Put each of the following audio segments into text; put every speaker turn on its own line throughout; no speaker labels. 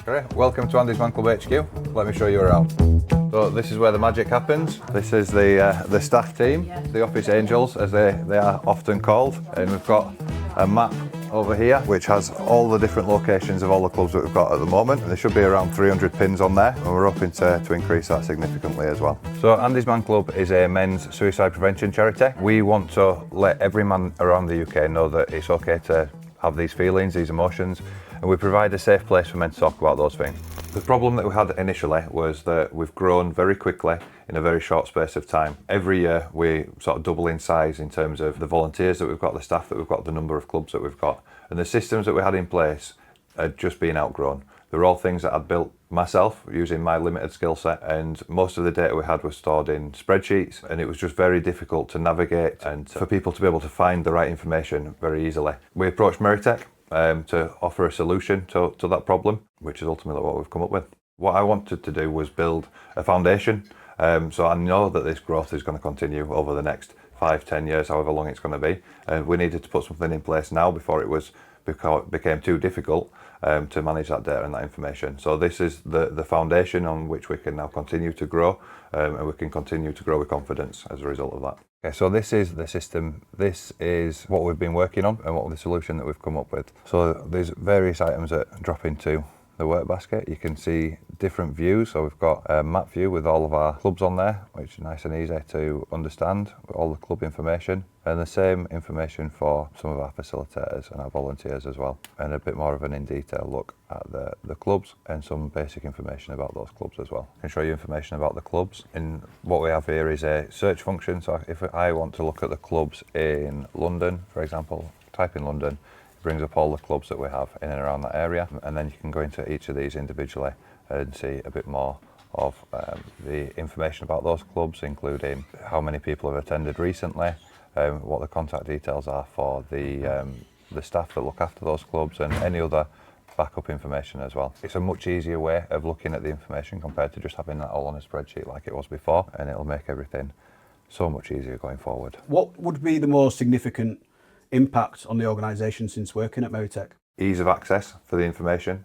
Great. Welcome to Andy's Man Club HQ. Let me show you around. So this is where the magic happens. This is the staff team, the office angels as they are often called. And we've got a map over here which has all the different locations of all the clubs that we've got at the moment. And there should be around 300 pins on there, and we're hoping to increase that significantly as well. So Andy's Man Club is a men's suicide prevention charity. We want to let every man around the UK know that it's okay to have these feelings, these emotions, and we provide a safe place for men to talk about those things. The problem that we had initially was that we've grown very quickly in a very short space of time. Every year we sort of double in size in terms of the volunteers that we've got, the staff that we've got, the number of clubs that we've got, and the systems that we had in place had just been outgrown. They were all things that I'd built myself using my limited skill set, and most of the data we had was stored in spreadsheets, and it was just very difficult to navigate and for people to be able to find the right information very easily. We approached Meritec to offer a solution to that problem, which is ultimately what we've come up with. What I wanted to do was build a foundation, so I know that this growth is going to continue over the next 5-10 years, however long it's going to be, and we needed to put something in place now before it became too difficult to manage that data and that information. So this is the foundation on which we can now continue to grow, and we can continue to grow with confidence as a result of that. Okay, so this is the system. This is what we've been working on and what the solution that we've come up with. So there's various items that drop into the work basket. You can see different views. So we've got a map view with all of our clubs on there, which is nice and easy to understand, with all the club information, and the same information for some of our facilitators and our volunteers as well, and a bit more of an in-detail look at the clubs and some basic information about those clubs as well. I can show you information about the clubs, and what we have here is a search function. So if I want to look at the clubs in London, for example, type in London, brings up all the clubs that we have in and around that area, and then you can go into each of these individually and see a bit more of the information about those clubs, including how many people have attended recently, what the contact details are for the staff that look after those clubs, and any other backup information as well. It's a much easier way of looking at the information compared to just having that all on a spreadsheet like it was before, and it'll make everything so much easier going forward.
What would be the more significant impact on the organisation since working at Meritec?
Ease of access for the information,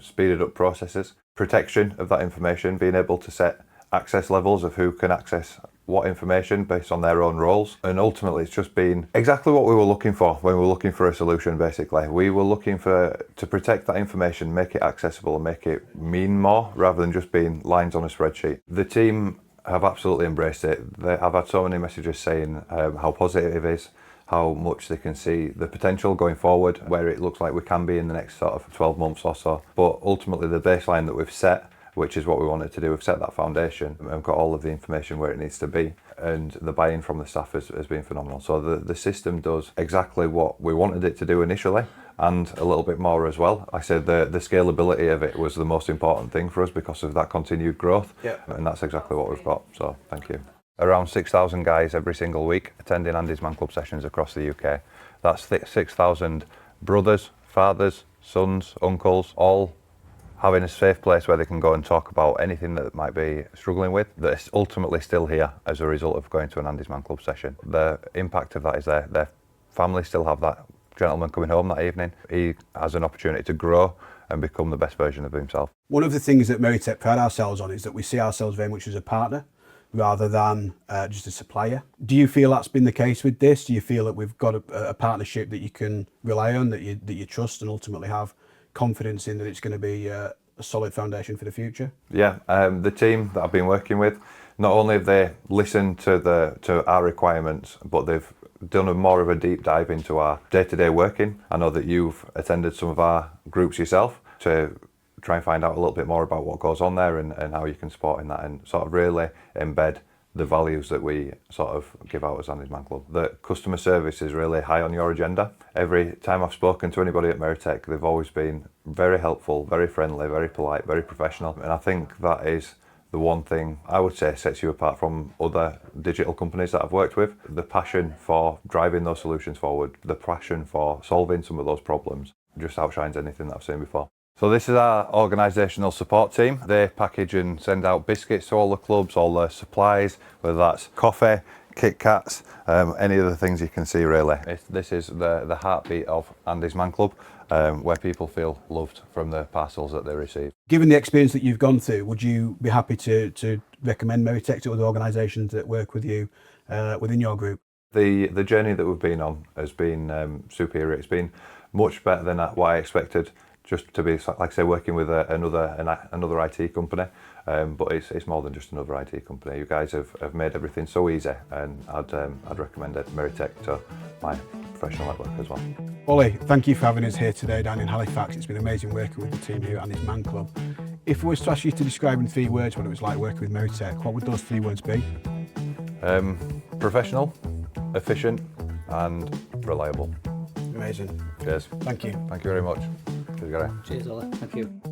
speeded up processes, protection of that information, being able to set access levels of who can access what information based on their own roles, and ultimately it's just been exactly what we were looking for when we were looking for a solution. Basically, we were looking to protect that information, make it accessible and make it mean more rather than just being lines on a spreadsheet. The team have absolutely embraced it. I've had so many messages saying how positive it is, how much they can see the potential going forward, where it looks like we can be in the next sort of 12 months or so. But ultimately the baseline that we've set, which is what we wanted to do, we've set that foundation and got all of the information where it needs to be, and the buy-in from the staff has been phenomenal. So the system does exactly what we wanted it to do initially, and a little bit more as well. I said the scalability of it was the most important thing for us because of that continued growth, and that's exactly what we've got, so thank you. Around 6,000 guys every single week attending Andy's Man Club sessions across the UK. That's 6,000 brothers, fathers, sons, uncles, all having a safe place where they can go and talk about anything that might be struggling with, that's ultimately still here as a result of going to an Andy's Man Club session. The impact of that is their families still have that gentleman coming home that evening. He has an opportunity to grow and become the best version of himself.
One of the things that Meritec pride ourselves on is that we see ourselves very much as a partner rather than just a supplier. Do you feel that's been the case with this? Do you feel that we've got a partnership that you can rely on, that you trust and ultimately have confidence in, that it's going to be a solid foundation for the future?
Yeah, the team that I've been working with, not only have they listened to our requirements, but they've done more of a deep dive into our day-to-day working. I know that you've attended some of our groups yourself to try and find out a little bit more about what goes on there and how you can support in that, and sort of really embed the values that we sort of give out as Andy's Man Club. The customer service is really high on your agenda. Every time I've spoken to anybody at Meritec, they've always been very helpful, very friendly, very polite, very professional, and I think that is the one thing I would say sets you apart from other digital companies that I've worked with. The passion for driving those solutions forward, the passion for solving some of those problems just outshines anything that I've seen before. So this is our organisational support team. They package and send out biscuits to all the clubs, all the supplies, whether that's coffee, Kit Kats, any of the things you can see really. This is the heartbeat of Andy's Man Club, where people feel loved from the parcels that they receive.
Given the experience that you've gone through, would you be happy to recommend Meritec to other organisations that work with you within your group?
The journey that we've been on has been superior. It's been much better than what I expected. Just to be, like I say, working with another IT company, but it's more than just another IT company. You guys have made everything so easy, and I'd recommend Meritec to my professional network as well.
Ollie, thank you for having us here today down in Halifax. It's been amazing working with the team here at Annie's Man Club. If I was to ask you to describe in 3 words what it was like working with Meritec, what would those 3 words be?
Professional, efficient, and reliable.
Amazing.
Cheers.
Thank you.
Thank you very much. Cheers, Gary.
Cheers, Ollie. Thank you.